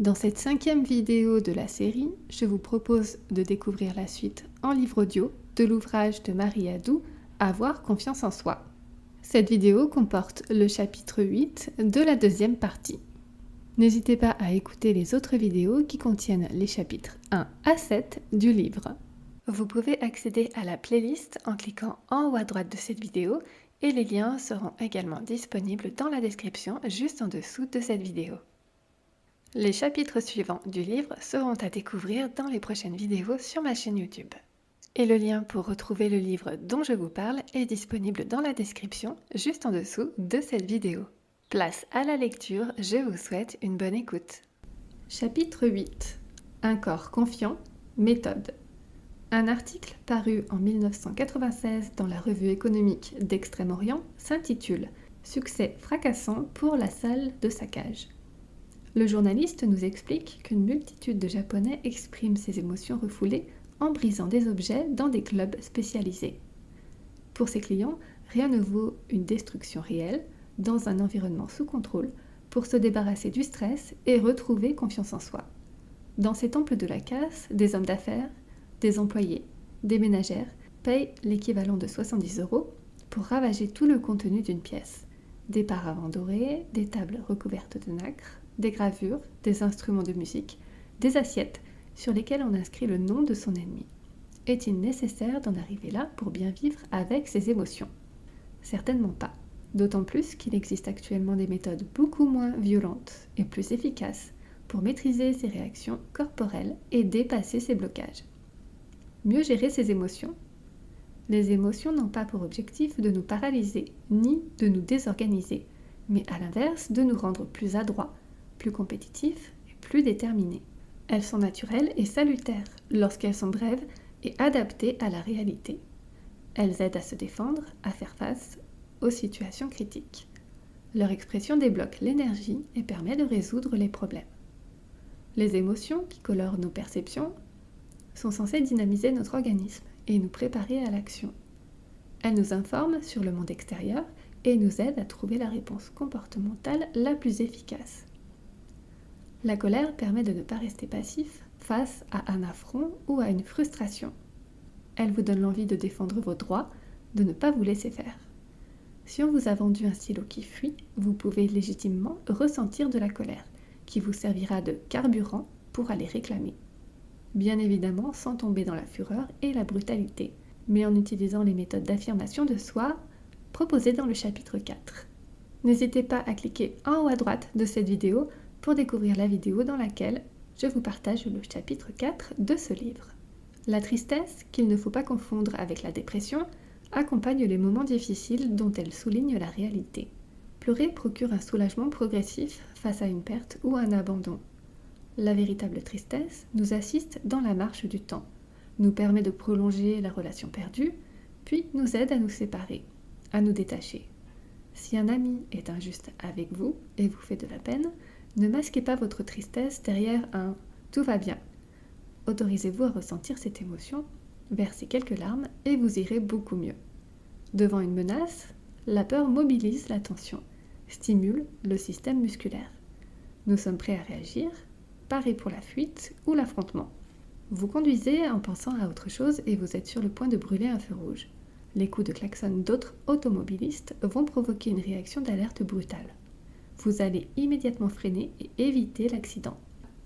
Dans cette 5e vidéo de la série, je vous propose de découvrir la suite en livre audio de l'ouvrage de Marie Hadou, Avoir confiance en soi. Cette vidéo comporte le chapitre 8 de la 2e partie. N'hésitez pas à écouter les autres vidéos qui contiennent les chapitres 1 à 7 du livre. Vous pouvez accéder à la playlist en cliquant en haut à droite de cette vidéo et les liens seront également disponibles dans la description juste en dessous de cette vidéo. Les chapitres suivants du livre seront à découvrir dans les prochaines vidéos sur ma chaîne YouTube. Et le lien pour retrouver le livre dont je vous parle est disponible dans la description juste en dessous de cette vidéo. Place à la lecture, je vous souhaite une bonne écoute. Chapitre 8. Un corps confiant, méthode. Un article paru en 1996 dans la revue économique d'Extrême-Orient s'intitule « Succès fracassant pour la salle de saccage ». Le journaliste nous explique qu'une multitude de Japonais expriment ces émotions refoulées en brisant des objets dans des clubs spécialisés. Pour ses clients, rien ne vaut une destruction réelle dans un environnement sous contrôle pour se débarrasser du stress et retrouver confiance en soi. Dans ces temples de la casse, des hommes d'affaires, des employés, des ménagères payent l'équivalent de 70 € pour ravager tout le contenu d'une pièce. Des paravents dorés, des tables recouvertes de nacre, des gravures, des instruments de musique, des assiettes sur lesquelles on inscrit le nom de son ennemi. Est-il nécessaire d'en arriver là pour bien vivre avec ses émotions? Certainement pas, d'autant plus qu'il existe actuellement des méthodes beaucoup moins violentes et plus efficaces pour maîtriser ses réactions corporelles et dépasser ses blocages. Mieux gérer ses émotions. Les émotions n'ont pas pour objectif de nous paralyser ni de nous désorganiser, mais à l'inverse de nous rendre plus adroits, plus compétitifs et plus déterminés. Elles sont naturelles et salutaires lorsqu'elles sont brèves et adaptées à la réalité. Elles aident à se défendre, à faire face aux situations critiques. Leur expression débloque l'énergie et permet de résoudre les problèmes. Les émotions qui colorent nos perceptions sont censées dynamiser notre organisme et nous préparer à l'action. Elles nous informent sur le monde extérieur et nous aident à trouver la réponse comportementale la plus efficace. La colère permet de ne pas rester passif face à un affront ou à une frustration. Elle vous donne l'envie de défendre vos droits, de ne pas vous laisser faire. Si on vous a vendu un stylo qui fuit, vous pouvez légitimement ressentir de la colère, qui vous servira de carburant pour aller réclamer. Bien évidemment sans tomber dans la fureur et la brutalité, mais en utilisant les méthodes d'affirmation de soi proposées dans le chapitre 4. N'hésitez pas à cliquer en haut à droite de cette vidéo pour découvrir la vidéo dans laquelle je vous partage le chapitre 4 de ce livre. La tristesse, qu'il ne faut pas confondre avec la dépression, accompagne les moments difficiles dont elle souligne la réalité. Pleurer procure un soulagement progressif face à une perte ou un abandon. La véritable tristesse nous assiste dans la marche du temps, nous permet de prolonger la relation perdue, puis nous aide à nous séparer, à nous détacher. Si un ami est injuste avec vous et vous fait de la peine, ne masquez pas votre tristesse derrière un « tout va bien ». Autorisez-vous à ressentir cette émotion, versez quelques larmes et vous irez beaucoup mieux. Devant une menace, la peur mobilise l'attention, stimule le système musculaire. Nous sommes prêts à réagir, parés pour la fuite ou l'affrontement. Vous conduisez en pensant à autre chose et vous êtes sur le point de brûler un feu rouge. Les coups de klaxon d'autres automobilistes vont provoquer une réaction d'alerte brutale. Vous allez immédiatement freiner et éviter l'accident.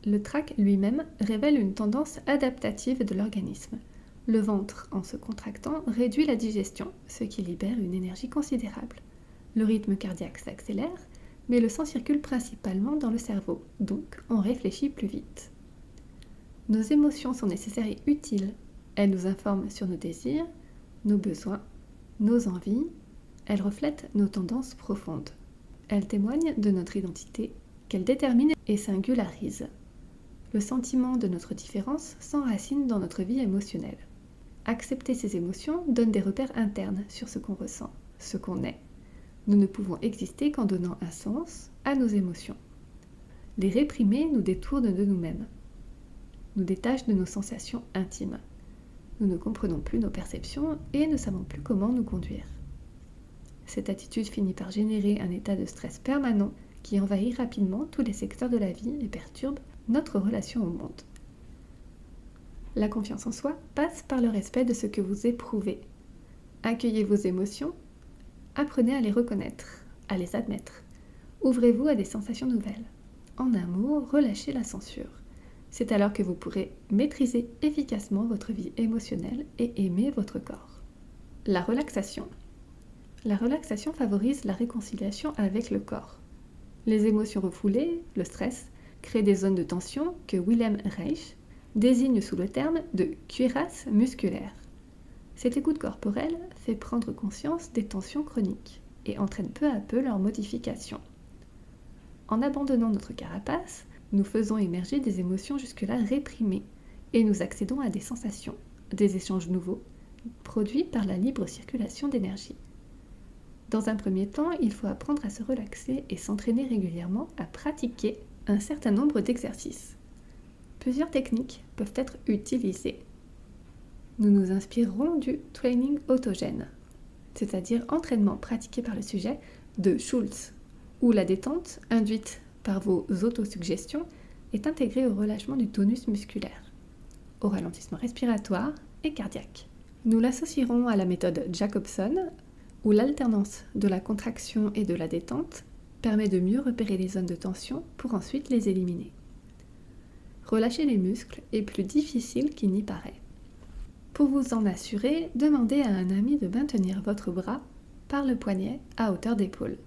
Le trac lui-même révèle une tendance adaptative de l'organisme. Le ventre, en se contractant, réduit la digestion, ce qui libère une énergie considérable. Le rythme cardiaque s'accélère, mais le sang circule principalement dans le cerveau, donc on réfléchit plus vite. Nos émotions sont nécessaires et utiles. Elles nous informent sur nos désirs, nos besoins, nos envies. Elles reflètent nos tendances profondes. Elles témoignent de notre identité, qu'elles déterminent et singularisent. Le sentiment de notre différence s'enracine dans notre vie émotionnelle. Accepter ces émotions donne des repères internes sur ce qu'on ressent, ce qu'on est. Nous ne pouvons exister qu'en donnant un sens à nos émotions. Les réprimer nous détourne de nous-mêmes, nous détache de nos sensations intimes. Nous ne comprenons plus nos perceptions et ne savons plus comment nous conduire. Cette attitude finit par générer un état de stress permanent qui envahit rapidement tous les secteurs de la vie et perturbe notre relation au monde. La confiance en soi passe par le respect de ce que vous éprouvez. Accueillez vos émotions, apprenez à les reconnaître, à les admettre. Ouvrez-vous à des sensations nouvelles. En un mot, relâchez la censure. C'est alors que vous pourrez maîtriser efficacement votre vie émotionnelle et aimer votre corps. La relaxation. La relaxation favorise la réconciliation avec le corps. Les émotions refoulées, le stress, créent des zones de tension que Wilhelm Reich désigne sous le terme de cuirasse musculaire. Cette écoute corporelle fait prendre conscience des tensions chroniques et entraîne peu à peu leur modification. En abandonnant notre carapace, nous faisons émerger des émotions jusque-là réprimées et nous accédons à des sensations, des échanges nouveaux, produits par la libre circulation d'énergie. Dans un premier temps, il faut apprendre à se relaxer et s'entraîner régulièrement à pratiquer un certain nombre d'exercices. Plusieurs techniques peuvent être utilisées. Nous nous inspirerons du training autogène, c'est-à-dire entraînement pratiqué par le sujet de Schultz, où la détente induite par vos autosuggestions est intégrée au relâchement du tonus musculaire, au ralentissement respiratoire et cardiaque. Nous l'associerons à la méthode Jacobson, où l'alternance de la contraction et de la détente permet de mieux repérer les zones de tension pour ensuite les éliminer. Relâcher les muscles est plus difficile qu'il n'y paraît. Pour vous en assurer, demandez à un ami de maintenir votre bras par le poignet à hauteur d'épaule.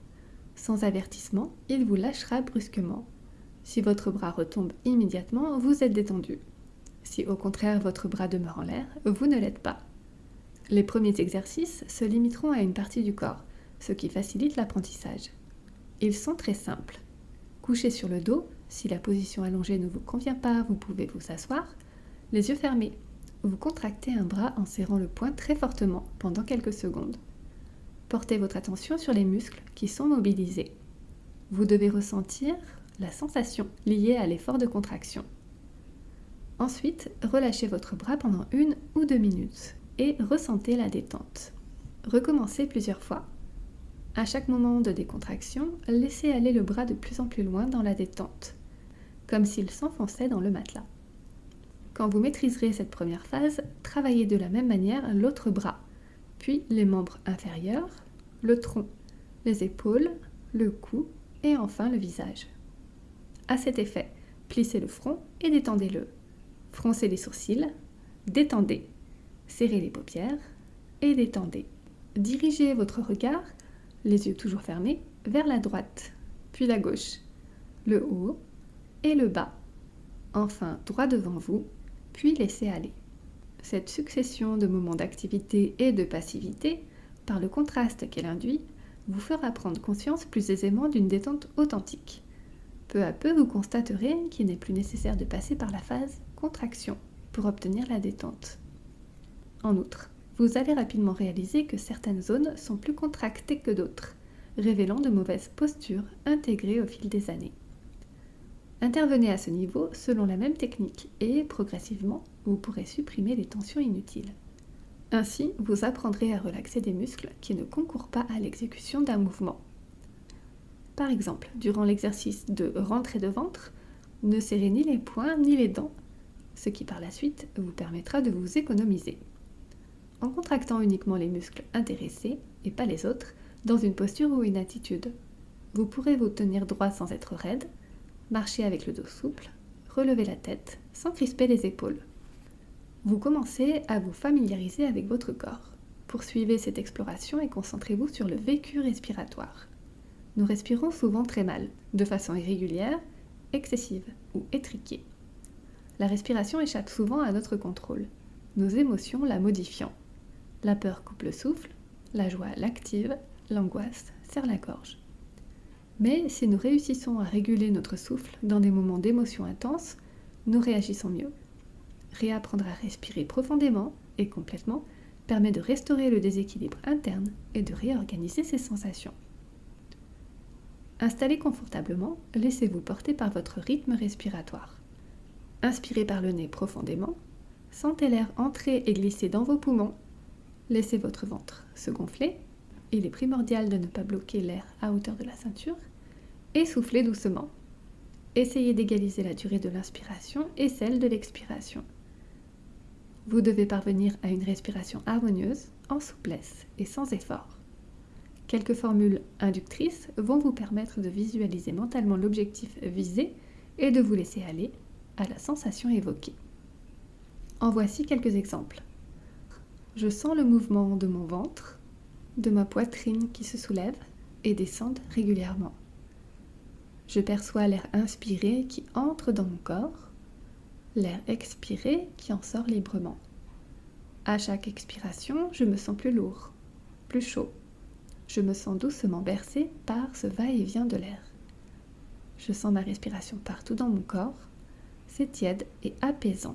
Sans avertissement, il vous lâchera brusquement. Si votre bras retombe immédiatement, vous êtes détendu. Si au contraire votre bras demeure en l'air, vous ne l'êtes pas. Les premiers exercices se limiteront à une partie du corps, ce qui facilite l'apprentissage. Ils sont très simples. Couché sur le dos, si la position allongée ne vous convient pas, vous pouvez vous asseoir. Les yeux fermés, vous contractez un bras en serrant le poing très fortement pendant quelques secondes. Portez votre attention sur les muscles qui sont mobilisés. Vous devez ressentir la sensation liée à l'effort de contraction. Ensuite, relâchez votre bras pendant 1 ou 2 minutes et ressentez la détente. Recommencez plusieurs fois. À chaque moment de décontraction, laissez aller le bras de plus en plus loin dans la détente, comme s'il s'enfonçait dans le matelas. Quand vous maîtriserez cette première phase, travaillez de la même manière l'autre bras, puis les membres inférieurs, le tronc, les épaules, le cou et enfin le visage. À cet effet, plissez le front et détendez-le. Froncez les sourcils, détendez. Serrez les paupières et détendez. Dirigez votre regard, les yeux toujours fermés, vers la droite, puis la gauche, le haut et le bas. Enfin, droit devant vous, puis laissez aller. Cette succession de moments d'activité et de passivité, par le contraste qu'elle induit, vous fera prendre conscience plus aisément d'une détente authentique. Peu à peu, vous constaterez qu'il n'est plus nécessaire de passer par la phase contraction pour obtenir la détente. En outre, vous allez rapidement réaliser que certaines zones sont plus contractées que d'autres, révélant de mauvaises postures intégrées au fil des années. Intervenez à ce niveau selon la même technique et, progressivement, vous pourrez supprimer les tensions inutiles. Ainsi, vous apprendrez à relaxer des muscles qui ne concourent pas à l'exécution d'un mouvement. Par exemple, durant l'exercice de rentrée de ventre, ne serrez ni les poings ni les dents, ce qui par la suite vous permettra de vous économiser. En contractant uniquement les muscles intéressés et pas les autres, dans une posture ou une attitude, vous pourrez vous tenir droit sans être raide, marcher avec le dos souple, relever la tête sans crisper les épaules. Vous commencez à vous familiariser avec votre corps. Poursuivez cette exploration et concentrez-vous sur le vécu respiratoire. Nous respirons souvent très mal, de façon irrégulière, excessive ou étriquée. La respiration échappe souvent à notre contrôle, nos émotions la modifiant. La peur coupe le souffle, la joie l'active, l'angoisse serre la gorge. Mais si nous réussissons à réguler notre souffle dans des moments d'émotion intense, nous réagissons mieux. Réapprendre à respirer profondément et complètement permet de restaurer le déséquilibre interne et de réorganiser ses sensations. Installez confortablement, laissez-vous porter par votre rythme respiratoire. Inspirez par le nez profondément, sentez l'air entrer et glisser dans vos poumons. Laissez votre ventre se gonfler, il est primordial de ne pas bloquer l'air à hauteur de la ceinture, et soufflez doucement. Essayez d'égaliser la durée de l'inspiration et celle de l'expiration. Vous devez parvenir à une respiration harmonieuse, en souplesse et sans effort. Quelques formules inductrices vont vous permettre de visualiser mentalement l'objectif visé et de vous laisser aller à la sensation évoquée. En voici quelques exemples. Je sens le mouvement de mon ventre, de ma poitrine qui se soulève et descend régulièrement. Je perçois l'air inspiré qui entre dans mon corps, l'air expiré qui en sort librement. À chaque expiration, je me sens plus lourd, plus chaud. Je me sens doucement bercé par ce va-et-vient de l'air. Je sens ma respiration partout dans mon corps. C'est tiède et apaisant.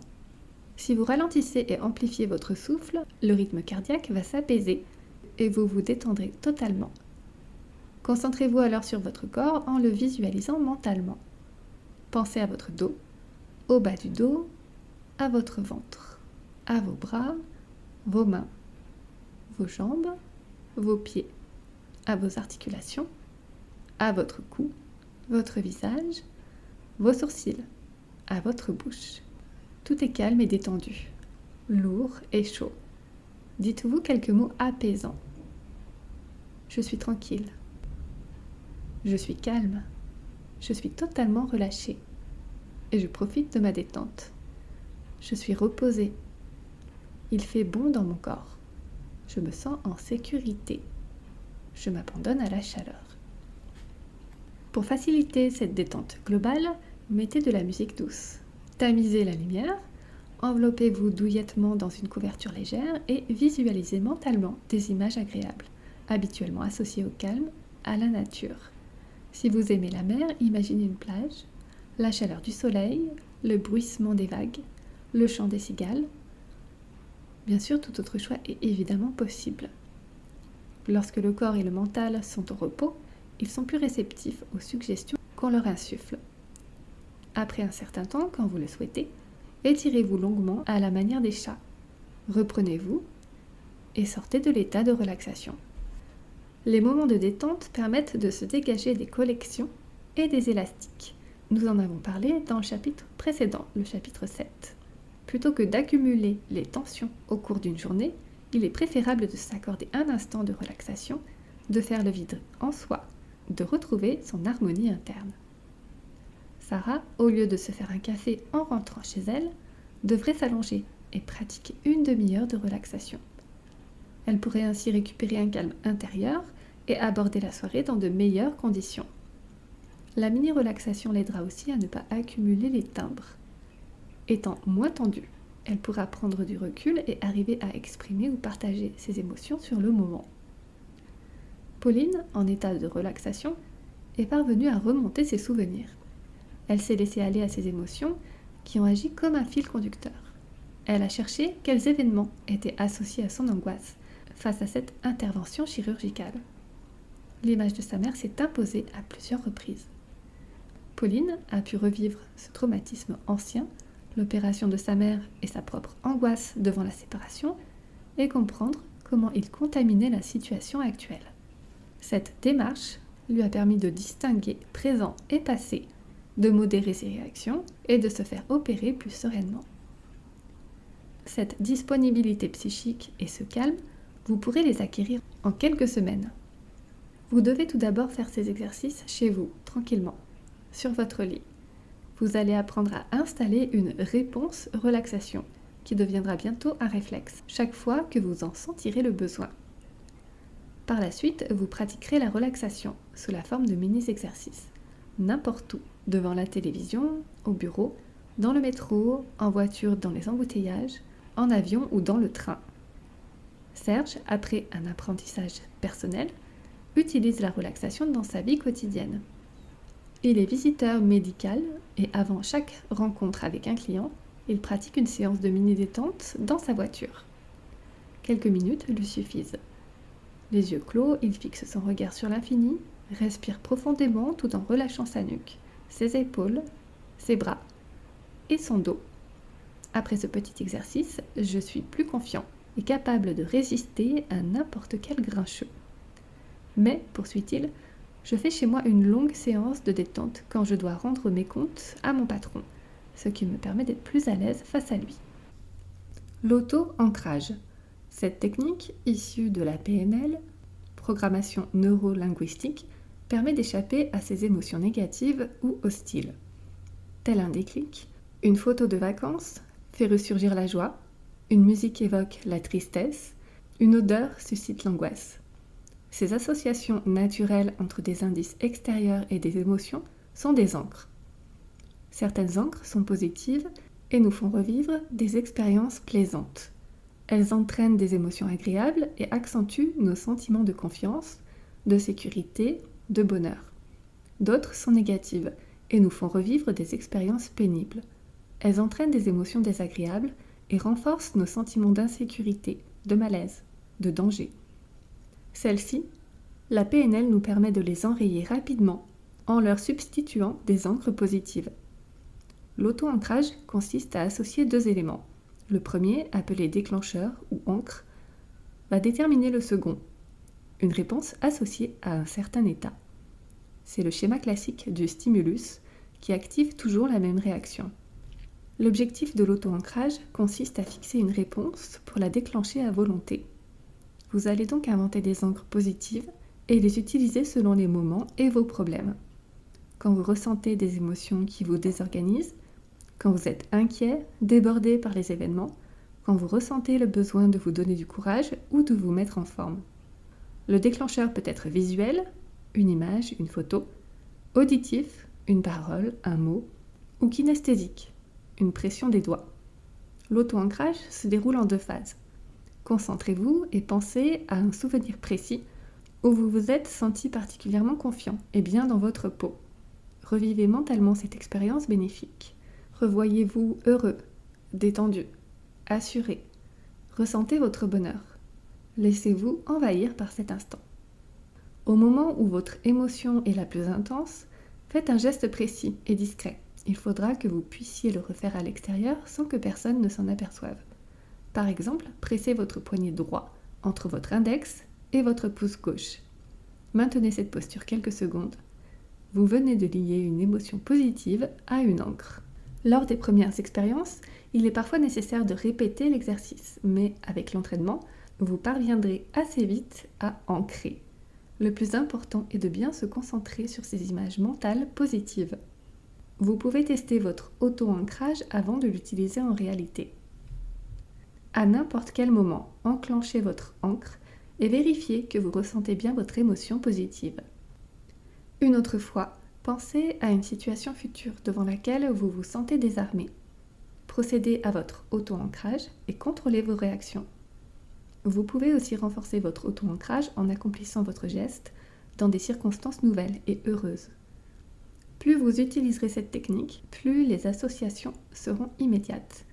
Si vous ralentissez et amplifiez votre souffle, le rythme cardiaque va s'apaiser et vous vous détendrez totalement. Concentrez-vous alors sur votre corps en le visualisant mentalement. Pensez à votre dos, au bas du dos, à votre ventre, à vos bras, vos mains, vos jambes, vos pieds, à vos articulations, à votre cou, votre visage, vos sourcils, à votre bouche. Tout est calme et détendu, lourd et chaud. Dites-vous quelques mots apaisants. Je suis tranquille. Je suis calme. Je suis totalement relâché. Et je profite de ma détente. Je suis reposé. Il fait bon dans mon corps. Je me sens en sécurité. Je m'abandonne à la chaleur. Pour faciliter cette détente globale, mettez de la musique douce. Tamisez la lumière, enveloppez-vous douillettement dans une couverture légère et visualisez mentalement des images agréables, habituellement associées au calme, à la nature. Si vous aimez la mer, imaginez une plage, la chaleur du soleil, le bruissement des vagues, le chant des cigales. Bien sûr, tout autre choix est évidemment possible. Lorsque le corps et le mental sont au repos, ils sont plus réceptifs aux suggestions qu'on leur insuffle. Après un certain temps, quand vous le souhaitez, étirez-vous longuement à la manière des chats. Reprenez-vous et sortez de l'état de relaxation. Les moments de détente permettent de se dégager des collections et des élastiques. Nous en avons parlé dans le chapitre précédent, le chapitre 7. Plutôt que d'accumuler les tensions au cours d'une journée, il est préférable de s'accorder un instant de relaxation, de faire le vide en soi, de retrouver son harmonie interne. Sarah, au lieu de se faire un café en rentrant chez elle, devrait s'allonger et pratiquer une demi-heure de relaxation. Elle pourrait ainsi récupérer un calme intérieur et aborder la soirée dans de meilleures conditions. La mini-relaxation l'aidera aussi à ne pas accumuler les timbres. Étant moins tendue, elle pourra prendre du recul et arriver à exprimer ou partager ses émotions sur le moment. Pauline, en état de relaxation, est parvenue à remonter ses souvenirs. Elle s'est laissée aller à ses émotions qui ont agi comme un fil conducteur. Elle a cherché quels événements étaient associés à son angoisse face à cette intervention chirurgicale. L'image de sa mère s'est imposée à plusieurs reprises. Pauline a pu revivre ce traumatisme ancien, l'opération de sa mère et sa propre angoisse devant la séparation, et comprendre comment il contaminait la situation actuelle. Cette démarche lui a permis de distinguer présent et passé, de modérer ses réactions et de se faire opérer plus sereinement. Cette disponibilité psychique et ce calme, vous pourrez les acquérir en quelques semaines. Vous devez tout d'abord faire ces exercices chez vous, tranquillement, sur votre lit. Vous allez apprendre à installer une réponse relaxation qui deviendra bientôt un réflexe, chaque fois que vous en sentirez le besoin. Par la suite, vous pratiquerez la relaxation sous la forme de mini-exercices, n'importe où, devant la télévision, au bureau, dans le métro, en voiture dans les embouteillages, en avion ou dans le train. Serge, après un apprentissage personnel, utilise la relaxation dans sa vie quotidienne. Il est visiteur médical et avant chaque rencontre avec un client, il pratique une séance de mini-détente dans sa voiture. Quelques minutes lui suffisent. Les yeux clos, il fixe son regard sur l'infini, respire profondément tout en relâchant sa nuque, ses épaules, ses bras et son dos. Après ce petit exercice, je suis plus confiant et capable de résister à n'importe quel grincheux. Mais, poursuit-il, Je fais chez moi une longue séance de détente quand je dois rendre mes comptes à mon patron, ce qui me permet d'être plus à l'aise face à lui. L'auto-ancrage. Cette technique, issue de la PNL, programmation neuro-linguistique, permet d'échapper à ses émotions négatives ou hostiles. Tel un déclic, une photo de vacances fait ressurgir la joie, une musique évoque la tristesse, une odeur suscite l'angoisse. Ces associations naturelles entre des indices extérieurs et des émotions sont des ancres. Certaines ancres sont positives et nous font revivre des expériences plaisantes. Elles entraînent des émotions agréables et accentuent nos sentiments de confiance, de sécurité, de bonheur. D'autres sont négatives et nous font revivre des expériences pénibles. Elles entraînent des émotions désagréables et renforcent nos sentiments d'insécurité, de malaise, de danger. Celles-ci, la PNL nous permet de les enrayer rapidement en leur substituant des ancres positives. L'auto-ancrage consiste à associer deux éléments. Le premier, appelé déclencheur ou ancre, va déterminer le second, une réponse associée à un certain état. C'est le schéma classique du stimulus qui active toujours la même réaction. L'objectif de l'auto-ancrage consiste à fixer une réponse pour la déclencher à volonté. Vous allez donc inventer des ancres positives et les utiliser selon les moments et vos problèmes. Quand vous ressentez des émotions qui vous désorganisent, quand vous êtes inquiet, débordé par les événements, quand vous ressentez le besoin de vous donner du courage ou de vous mettre en forme. Le déclencheur peut être visuel, une image, une photo, auditif, une parole, un mot, ou kinesthésique, une pression des doigts. L'auto-ancrage se déroule en deux phases. Concentrez-vous et pensez à un souvenir précis où vous vous êtes senti particulièrement confiant et bien dans votre peau. Revivez mentalement cette expérience bénéfique. Revoyez-vous heureux, détendu, assuré. Ressentez votre bonheur. Laissez-vous envahir par cet instant. Au moment où votre émotion est la plus intense, faites un geste précis et discret. Il faudra que vous puissiez le refaire à l'extérieur sans que personne ne s'en aperçoive. Par exemple, pressez votre poignet droit entre votre index et votre pouce gauche. Maintenez cette posture quelques secondes. Vous venez de lier une émotion positive à une ancre. Lors des premières expériences, il est parfois nécessaire de répéter l'exercice, mais avec l'entraînement, vous parviendrez assez vite à ancrer. Le plus important est de bien se concentrer sur ces images mentales positives. Vous pouvez tester votre auto-ancrage avant de l'utiliser en réalité. À n'importe quel moment, enclenchez votre ancre et vérifiez que vous ressentez bien votre émotion positive. Une autre fois, pensez à une situation future devant laquelle vous vous sentez désarmé. Procédez à votre auto-ancrage et contrôlez vos réactions. Vous pouvez aussi renforcer votre auto-ancrage en accomplissant votre geste dans des circonstances nouvelles et heureuses. Plus vous utiliserez cette technique, plus les associations seront immédiates.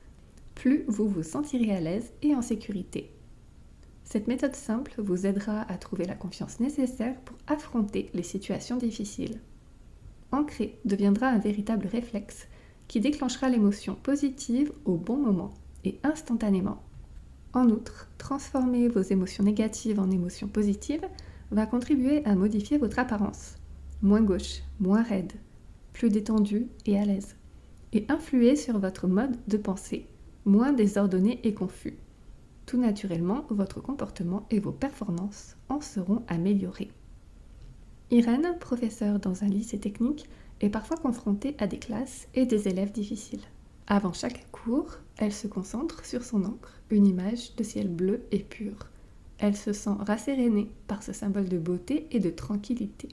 Plus vous vous sentirez à l'aise et en sécurité. Cette méthode simple vous aidera à trouver la confiance nécessaire pour affronter les situations difficiles. Ancrer deviendra un véritable réflexe qui déclenchera l'émotion positive au bon moment et instantanément. En outre, transformer vos émotions négatives en émotions positives va contribuer à modifier votre apparence. Moins gauche, moins raide, plus détendu et à l'aise. Et influer sur votre mode de pensée, moins désordonné et confus. Tout naturellement, votre comportement et vos performances en seront améliorés. Irène, professeure dans un lycée technique, est parfois confrontée à des classes et des élèves difficiles. Avant chaque cours, elle se concentre sur son encre, une image de ciel bleu et pur. Elle se sent rassérénée par ce symbole de beauté et de tranquillité.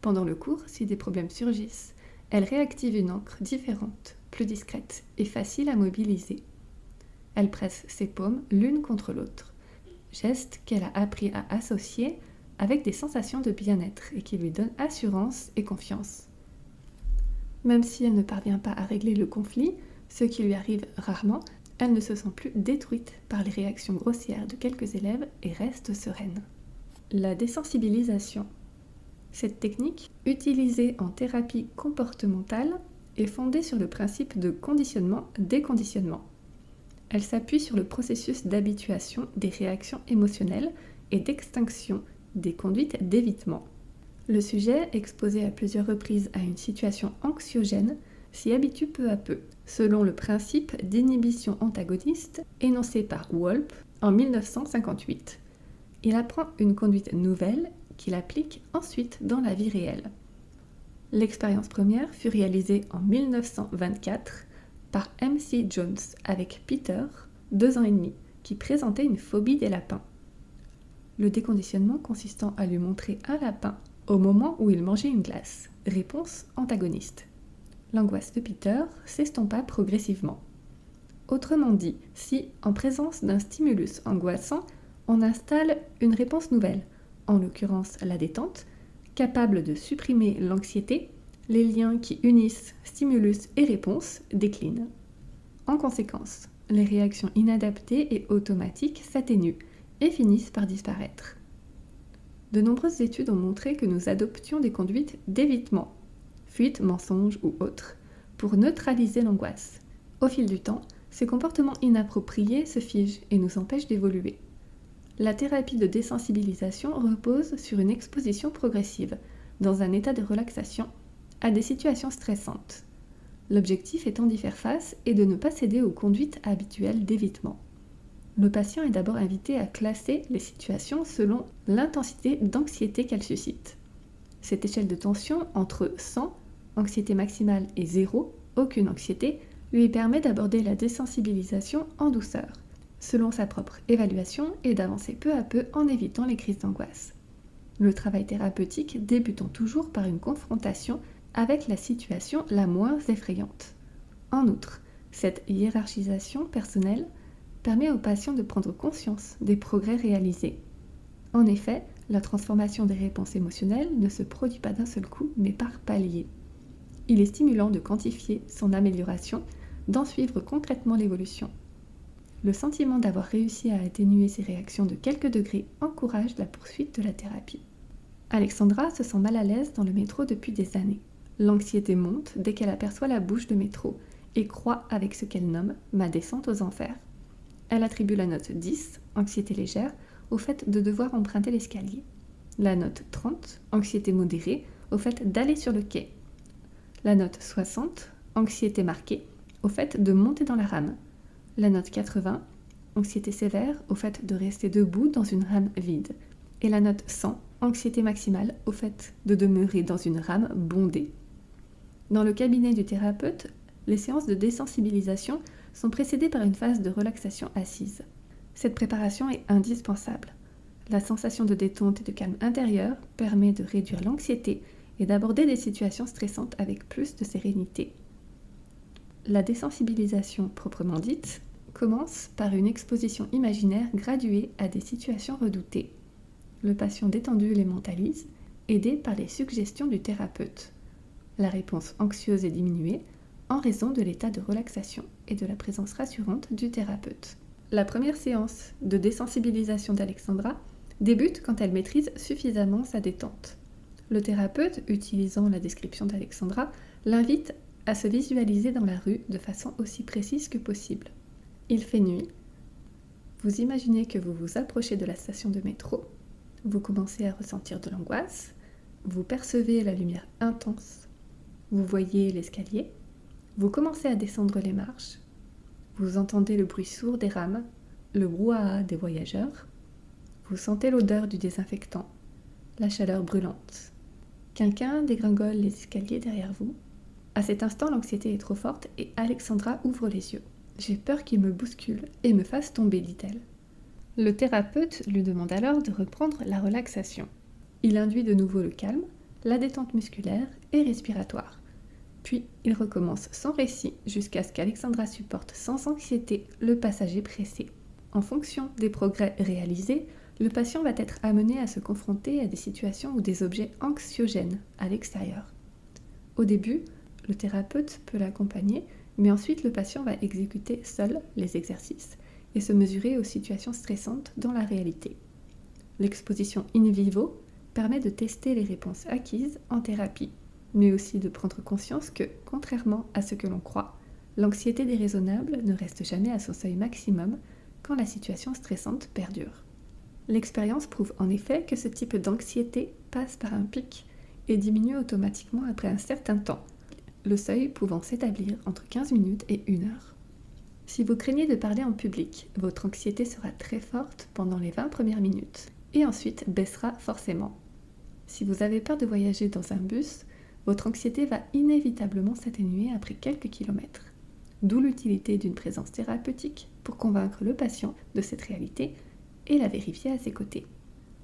Pendant le cours, si des problèmes surgissent, elle réactive une encre différente, plus discrète et facile à mobiliser. Elle presse ses paumes l'une contre l'autre, geste qu'elle a appris à associer avec des sensations de bien-être et qui lui donnent assurance et confiance. Même si elle ne parvient pas à régler le conflit, ce qui lui arrive rarement, elle ne se sent plus détruite par les réactions grossières de quelques élèves et reste sereine. La désensibilisation. Cette technique, utilisée en thérapie comportementale, est fondée sur le principe de conditionnement-déconditionnement. Elle s'appuie sur le processus d'habituation des réactions émotionnelles et d'extinction des conduites d'évitement. Le sujet, exposé à plusieurs reprises à une situation anxiogène, s'y habitue peu à peu, selon le principe d'inhibition antagoniste énoncé par Wolpe en 1958. Il apprend une conduite nouvelle qu'il applique ensuite dans la vie réelle. L'expérience première fut réalisée en 1924 par M.C. Jones avec Peter, 2 ans et demi, qui présentait une phobie des lapins. Le déconditionnement consistant à lui montrer un lapin au moment où il mangeait une glace. Réponse antagoniste. L'angoisse de Peter s'estompa progressivement. Autrement dit, si, en présence d'un stimulus angoissant, on installe une réponse nouvelle, en l'occurrence la détente, capable de supprimer l'anxiété, les liens qui unissent stimulus et réponse déclinent. En conséquence, les réactions inadaptées et automatiques s'atténuent et finissent par disparaître. De nombreuses études ont montré que nous adoptions des conduites d'évitement, fuite, mensonge ou autres, pour neutraliser l'angoisse. Au fil du temps, ces comportements inappropriés se figent et nous empêchent d'évoluer. La thérapie de désensibilisation repose sur une exposition progressive, dans un état de relaxation, à des situations stressantes. L'objectif étant d'y faire face et de ne pas céder aux conduites habituelles d'évitement. Le patient est d'abord invité à classer les situations selon l'intensité d'anxiété qu'elles suscitent. Cette échelle de tension entre 100, anxiété maximale, et 0, aucune anxiété, lui permet d'aborder la désensibilisation en douceur, selon sa propre évaluation et d'avancer peu à peu en évitant les crises d'angoisse. Le travail thérapeutique débutant toujours par une confrontation avec la situation la moins effrayante. En outre, cette hiérarchisation personnelle permet aux patients de prendre conscience des progrès réalisés. En effet, la transformation des réponses émotionnelles ne se produit pas d'un seul coup, mais par paliers. Il est stimulant de quantifier son amélioration, d'en suivre concrètement l'évolution. Le sentiment d'avoir réussi à atténuer ces réactions de quelques degrés encourage la poursuite de la thérapie. Alexandra se sent mal à l'aise dans le métro depuis des années. L'anxiété monte dès qu'elle aperçoit la bouche de métro et croît avec ce qu'elle nomme « ma descente aux enfers ». Elle attribue la note 10, anxiété légère, au fait de devoir emprunter l'escalier. La note 30, anxiété modérée, au fait d'aller sur le quai. La note 60, anxiété marquée, au fait de monter dans la rame. La note 80, anxiété sévère, au fait de rester debout dans une rame vide. Et la note 100, anxiété maximale, au fait de demeurer dans une rame bondée. Dans le cabinet du thérapeute, les séances de désensibilisation sont précédées par une phase de relaxation assise. Cette préparation est indispensable. La sensation de détente et de calme intérieur permet de réduire l'anxiété et d'aborder des situations stressantes avec plus de sérénité. La désensibilisation proprement dite commence par une exposition imaginaire graduée à des situations redoutées. Le patient détendu les mentalise, aidé par les suggestions du thérapeute. La réponse anxieuse est diminuée en raison de l'état de relaxation et de la présence rassurante du thérapeute. La première séance de désensibilisation d'Alexandra débute quand elle maîtrise suffisamment sa détente. Le thérapeute, utilisant la description d'Alexandra, l'invite à se visualiser dans la rue de façon aussi précise que possible. Il fait nuit. Vous imaginez que vous vous approchez de la station de métro. Vous commencez à ressentir de l'angoisse. Vous percevez la lumière intense. Vous voyez l'escalier. Vous commencez à descendre les marches. Vous entendez le bruit sourd des rames, le brouhaha des voyageurs. Vous sentez l'odeur du désinfectant, la chaleur brûlante. Quelqu'un dégringole les escaliers derrière vous. À cet instant, l'anxiété est trop forte et Alexandra ouvre les yeux. « J'ai peur qu'il me bouscule et me fasse tomber », dit-elle. Le thérapeute lui demande alors de reprendre la relaxation. Il induit de nouveau le calme, la détente musculaire et respiratoire. Puis, il recommence son récit jusqu'à ce qu'Alexandra supporte sans anxiété le passager pressé. En fonction des progrès réalisés, le patient va être amené à se confronter à des situations ou des objets anxiogènes à l'extérieur. Au début, le thérapeute peut l'accompagner, mais ensuite le patient va exécuter seul les exercices et se mesurer aux situations stressantes dans la réalité. L'exposition in vivo permet de tester les réponses acquises en thérapie, mais aussi de prendre conscience que, contrairement à ce que l'on croit, l'anxiété déraisonnable ne reste jamais à son seuil maximum quand la situation stressante perdure. L'expérience prouve en effet que ce type d'anxiété passe par un pic et diminue automatiquement après un certain temps, le seuil pouvant s'établir entre 15 minutes et 1 heure. Si vous craignez de parler en public, votre anxiété sera très forte pendant les 20 premières minutes et ensuite baissera forcément. Si vous avez peur de voyager dans un bus, votre anxiété va inévitablement s'atténuer après quelques kilomètres. D'où l'utilité d'une présence thérapeutique pour convaincre le patient de cette réalité et la vérifier à ses côtés.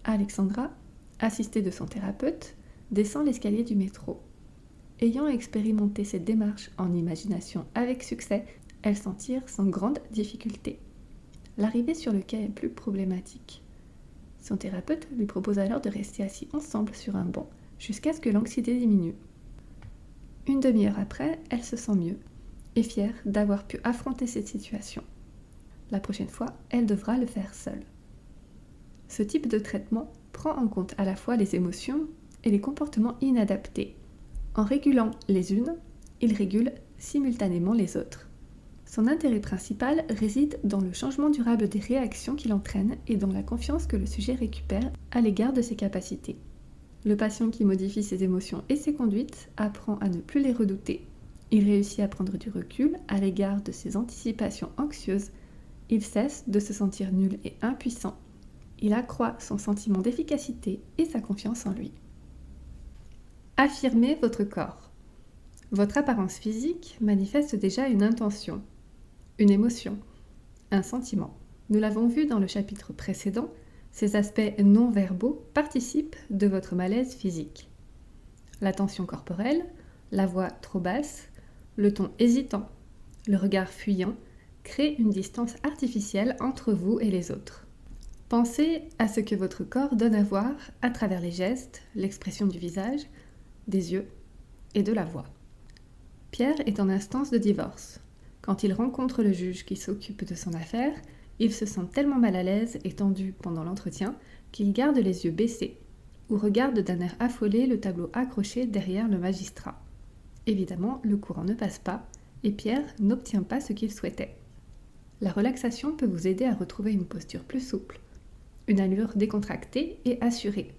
Alexandra, assistée de son thérapeute, descend l'escalier du métro. Ayant expérimenté cette démarche en imagination avec succès, elle s'en tire sans grande difficulté. L'arrivée sur le quai est plus problématique. Son thérapeute lui propose alors de rester assis ensemble sur un banc jusqu'à ce que l'anxiété diminue. Une demi-heure après, elle se sent mieux et fière d'avoir pu affronter cette situation. La prochaine fois, elle devra le faire seule. Ce type de traitement prend en compte à la fois les émotions et les comportements inadaptés. En régulant les unes, il régule simultanément les autres. Son intérêt principal réside dans le changement durable des réactions qu'il entraîne et dans la confiance que le sujet récupère à l'égard de ses capacités. Le patient qui modifie ses émotions et ses conduites apprend à ne plus les redouter. Il réussit à prendre du recul à l'égard de ses anticipations anxieuses. Il cesse de se sentir nul et impuissant. Il accroît son sentiment d'efficacité et sa confiance en lui. Affirmez votre corps. Votre apparence physique manifeste déjà une intention, une émotion, un sentiment. Nous l'avons vu dans le chapitre précédent, ces aspects non-verbaux participent de votre malaise physique. La tension corporelle, la voix trop basse, le ton hésitant, le regard fuyant créent une distance artificielle entre vous et les autres. Pensez à ce que votre corps donne à voir à travers les gestes, l'expression du visage, des yeux et de la voix. Pierre est en instance de divorce. Quand il rencontre le juge qui s'occupe de son affaire, il se sent tellement mal à l'aise et tendu pendant l'entretien qu'il garde les yeux baissés ou regarde d'un air affolé le tableau accroché derrière le magistrat. Évidemment, le courant ne passe pas et Pierre n'obtient pas ce qu'il souhaitait. La relaxation peut vous aider à retrouver une posture plus souple, une allure décontractée et assurée.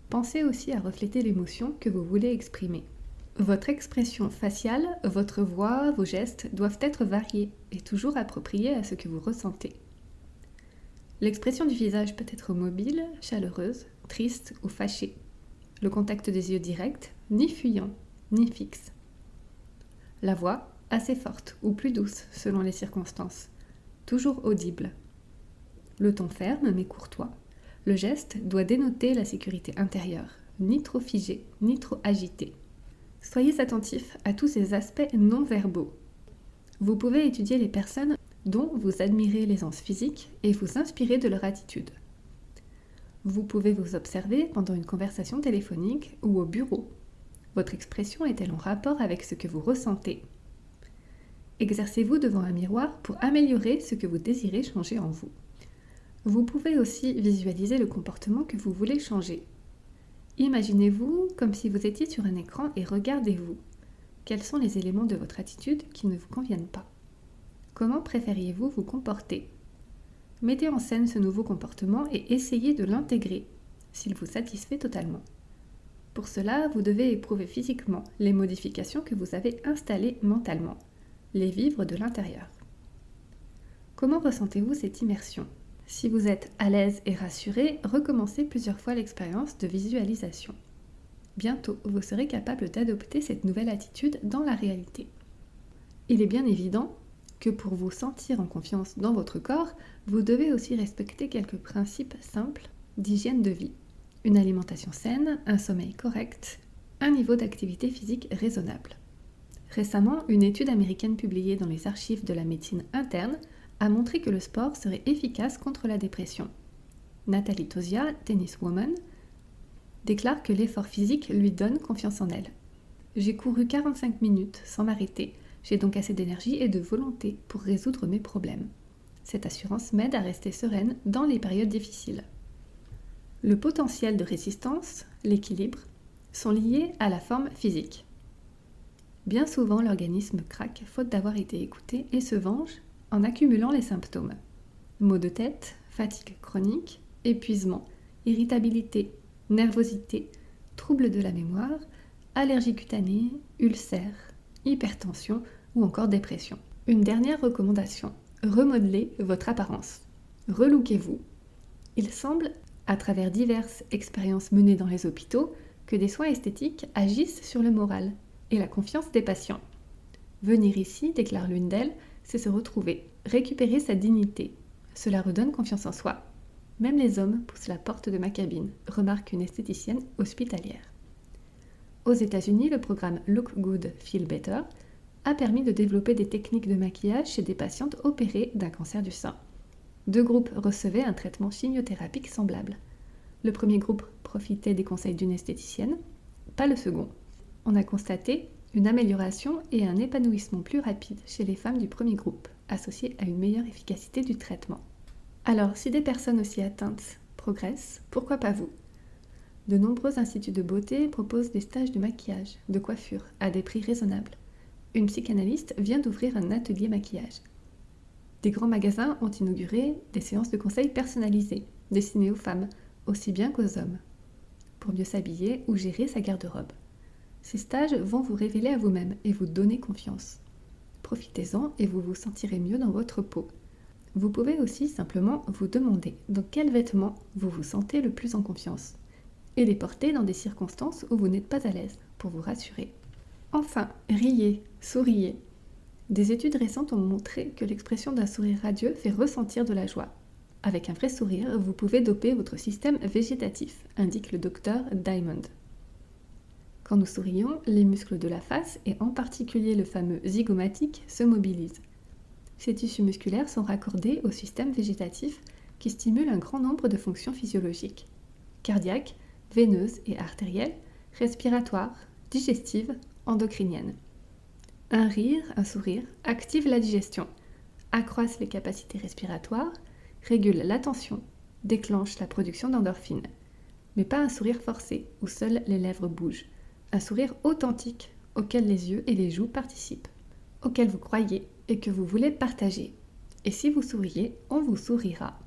Pensez aussi à refléter l'émotion que vous voulez exprimer. Votre expression faciale, votre voix, vos gestes doivent être variés et toujours appropriés à ce que vous ressentez. L'expression du visage peut être mobile, chaleureuse, triste ou fâchée. Le contact des yeux direct, ni fuyant, ni fixe. La voix, assez forte ou plus douce selon les circonstances, toujours audible. Le ton ferme mais courtois. Le geste doit dénoter la sécurité intérieure, ni trop figé, ni trop agité. Soyez attentifs à tous ces aspects non-verbaux. Vous pouvez étudier les personnes dont vous admirez l'aisance physique et vous inspirer de leur attitude. Vous pouvez vous observer pendant une conversation téléphonique ou au bureau. Votre expression est-elle en rapport avec ce que vous ressentez ? Exercez-vous devant un miroir pour améliorer ce que vous désirez changer en vous. Vous pouvez aussi visualiser le comportement que vous voulez changer. Imaginez-vous comme si vous étiez sur un écran et regardez-vous. Quels sont les éléments de votre attitude qui ne vous conviennent pas ? Comment préfériez-vous vous comporter ? Mettez en scène ce nouveau comportement et essayez de l'intégrer, s'il vous satisfait totalement. Pour cela, vous devez éprouver physiquement les modifications que vous avez installées mentalement, les vivre de l'intérieur. Comment ressentez-vous cette immersion ? Si vous êtes à l'aise et rassuré, recommencez plusieurs fois l'expérience de visualisation. Bientôt, vous serez capable d'adopter cette nouvelle attitude dans la réalité. Il est bien évident que pour vous sentir en confiance dans votre corps, vous devez aussi respecter quelques principes simples d'hygiène de vie. Une alimentation saine, un sommeil correct, un niveau d'activité physique raisonnable. Récemment, une étude américaine publiée dans les archives de la médecine interne a montré que le sport serait efficace contre la dépression. Nathalie Tauziat, tenniswoman, déclare que l'effort physique lui donne confiance en elle. J'ai couru 45 minutes sans m'arrêter, j'ai donc assez d'énergie et de volonté pour résoudre mes problèmes. Cette assurance m'aide à rester sereine dans les périodes difficiles. Le potentiel de résistance, l'équilibre, sont liés à la forme physique. Bien souvent, l'organisme craque faute d'avoir été écouté et se venge en accumulant les symptômes. Maux de tête, fatigue chronique, épuisement, irritabilité, nervosité, troubles de la mémoire, allergies cutanées, ulcères, hypertension ou encore dépression. Une dernière recommandation, remodelez votre apparence. Relookez-vous. Il semble, à travers diverses expériences menées dans les hôpitaux, que des soins esthétiques agissent sur le moral et la confiance des patients. Venir ici, déclare l'une d'elles, c'est se retrouver, récupérer sa dignité. Cela redonne confiance en soi. Même les hommes poussent la porte de ma cabine, remarque une esthéticienne hospitalière. Aux États-Unis, le programme Look Good, Feel Better a permis de développer des techniques de maquillage chez des patientes opérées d'un cancer du sein. 2 groupes recevaient un traitement chimiothérapique semblable. Le premier groupe profitait des conseils d'une esthéticienne, pas le second. On a constaté une amélioration et un épanouissement plus rapide chez les femmes du premier groupe, associés à une meilleure efficacité du traitement. Alors, si des personnes aussi atteintes progressent, pourquoi pas vous ? De nombreux instituts de beauté proposent des stages de maquillage, de coiffure, à des prix raisonnables. Une psychanalyste vient d'ouvrir un atelier maquillage. Des grands magasins ont inauguré des séances de conseils personnalisées, destinées aux femmes, aussi bien qu'aux hommes, pour mieux s'habiller ou gérer sa garde-robe. Ces stages vont vous révéler à vous-même et vous donner confiance. Profitez-en et vous vous sentirez mieux dans votre peau. Vous pouvez aussi simplement vous demander dans quels vêtements vous vous sentez le plus en confiance et les porter dans des circonstances où vous n'êtes pas à l'aise pour vous rassurer. Enfin, riez, souriez. Des études récentes ont montré que l'expression d'un sourire radieux fait ressentir de la joie. Avec un vrai sourire, vous pouvez doper votre système végétatif, indique le docteur Diamond. Quand nous sourions, les muscles de la face, et en particulier le fameux zygomatique, se mobilisent. Ces tissus musculaires sont raccordés au système végétatif qui stimule un grand nombre de fonctions physiologiques. Cardiaques, veineuses et artérielles, respiratoires, digestives, endocriniennes. Un rire, un sourire, active la digestion, accroissent les capacités respiratoires, régule la tension, déclenche la production d'endorphines. Mais pas un sourire forcé, où seules les lèvres bougent. Un sourire authentique, auquel les yeux et les joues participent, auquel vous croyez et que vous voulez partager. Et si vous souriez, on vous sourira.